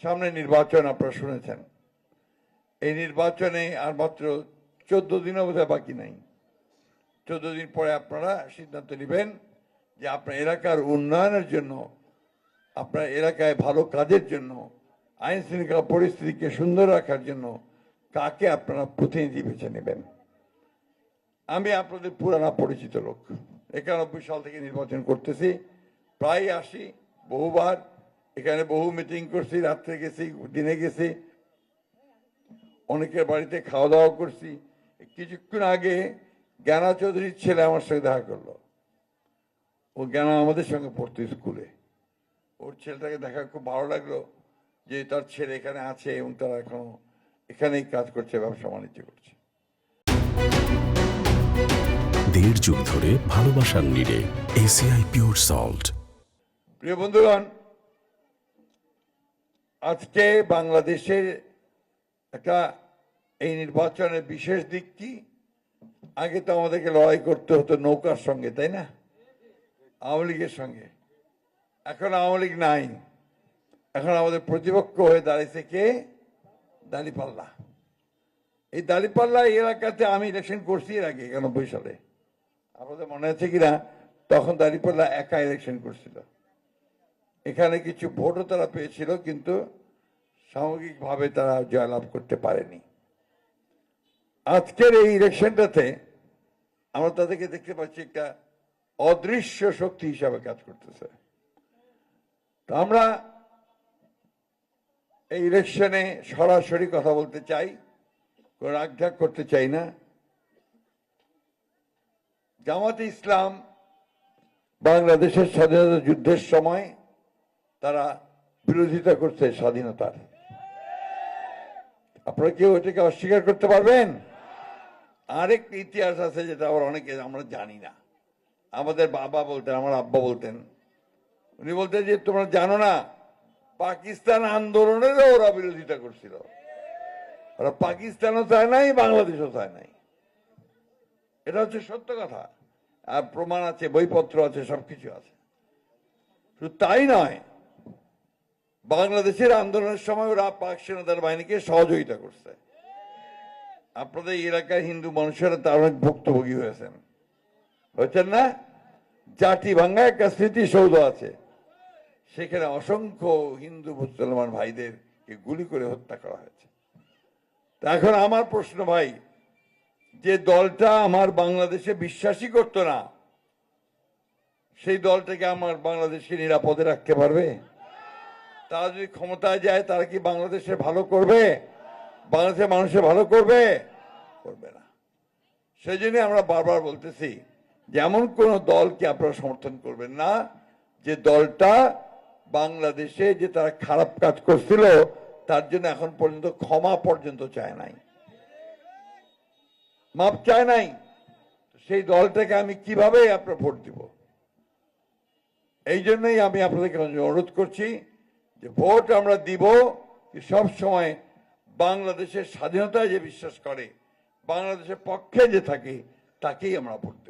সামনে নির্বাচন আপনারা শুনেছেন। এই নির্বাচনে আর মাত্র 14 দিনও বোধহয় বাকি নাই। 14 দিন পরে আপনারা সিদ্ধান্ত নেবেন যে আপনার এলাকার উন্নয়নের জন্য, আপনার এলাকায় ভালো কাজের জন্য, আইন শৃঙ্খলা পরিস্থিতিকে সুন্দর রাখার জন্য কাকে আপনারা প্রতিনিধি বেছে নেবেন। আমি আপনাদের পুরানা পরিচিত লোক, 91 সাল থেকে নির্বাচন করতেছি, প্রায় আসি, বহুবার এখানে বহু মিটিং করছি, রাত্রে গেছি, দিনে গেছি, অনেকের বাড়িতে খাওয়া দাওয়া করছি। কিছুক্ষণ আগে জ্ঞানা চৌধুরীর ছেলে আমার সঙ্গে দেখা করলো। ও জ্ঞানা আমাদের সঙ্গে পড়তো স্কুলে। ওর ছেলেটাকে দেখা খুব ভালো লাগলো যে তার ছেলে এখানে আছে এবং তারা এখনো এখানেই কাজ করছে, ব্যবসা বাণিজ্য করছে। দেড় যুগ ধরে ভালোবাসার নিড়ে এসিআই পিওর সল্ট। প্রিয় বন্ধুগণ, আজকে বাংলাদেশের একটা এই নির্বাচনের বিশেষ দিক কি, আগে তো আমাদেরকে লড়াই করতে হতো নৌকার সঙ্গে, তাই না, আওয়ামী লীগের সঙ্গে। এখন আওয়ামী লীগ নাই, এখন আমাদের প্রতিপক্ষ হয়ে দাঁড়িয়েছে কে? দাঁড়িপাল্লা। এই দাঁড়িপাল্লা এলাকাতে আমি ইলেকশন করছি এর আগে 91 সালে, আপনাদের মনে আছে কিনা? তখন দাঁড়িপাল্লা একা ইলেকশন করছিল। এখানে কিছু ভোটও তারা পেয়েছিল, কিন্তু সামগ্রিকভাবে তারা জয়লাভ করতে পারেনি। আজকের এই ইলেকশনটাতে আমরা তাদেরকে দেখতে পাচ্ছি একটা অদৃশ্য শক্তি হিসাবে কাজ করতেছে। তো আমরা এই ইলেকশনে সরাসরি কথা বলতে চাই, কোনো রাগঢাক করতে চাই না। জামাতে ইসলাম বাংলাদেশের স্বাধীনতা যুদ্ধের সময় তারা বিরোধিতা করছে স্বাধীনতার। আপনারা কেউ এটাকে অস্বীকার করতে পারবেন? আরেক ইতিহাস আছে যেটা আবার অনেকে আমরা জানি না। আমাদের বাবা বলতেন, আমার আব্বা বলতেন, উনি বলতেন যে তোমরা জানো না, পাকিস্তান আন্দোলনেরও ওরা বিরোধিতা করছিল। ওরা পাকিস্তানও চায় নাই, বাংলাদেশও চায় নাই। এটা হচ্ছে সত্য কথা, আর প্রমাণ আছে, বইপত্র আছে, সবকিছু আছে। শুধু তাই নয়, বাংলাদেশের আন্দোলনের সময় ওরা পাক সেনাদের বাহিনীকে সহযোগিতা করছে। আপনাদের এলাকায় হিন্দু মানুষেরা তার অনেক ভুক্তভোগী হয়েছেন না? জাতি ভাঙ্গা একটা স্মৃতিসৌধ আছে, সেখানে অসংখ্য হিন্দু মুসলমান ভাইদেরকে গুলি করে হত্যা করা হয়েছে। এখন আমার প্রশ্ন, ভাই, যে দলটা আমার বাংলাদেশে বিশ্বাসই করতো না, সেই দলটাকে আমার বাংলাদেশকে নিরাপদে রাখতে পারবে? তারা যদি ক্ষমতায় যায়, তারা কি বাংলাদেশে ভালো করবে? বাংলাদেশের মানুষের ভালো করবে? করবে না। সেই জন্য আমরা বারবার বলতেছি যে এমন কোন দলকে আপনারা সমর্থন করবেন না যে দলটা বাংলাদেশে যে তারা খারাপ কাজ করছিল তার জন্য এখন পর্যন্ত ক্ষমা পর্যন্ত চায় নাই, মাপ চায় নাই। সেই দলটাকে আমি কিভাবে আপনার ভোট দিব? এই জন্যই আমি আপনাদেরকে অনুরোধ করছি যে ভোট আমরা দিব সব সময় বাংলাদেশের স্বাধীনতায় যে বিশ্বাস করে, বাংলাদেশের পক্ষে যে থাকে, তাকেই আমরা ভোট দেব।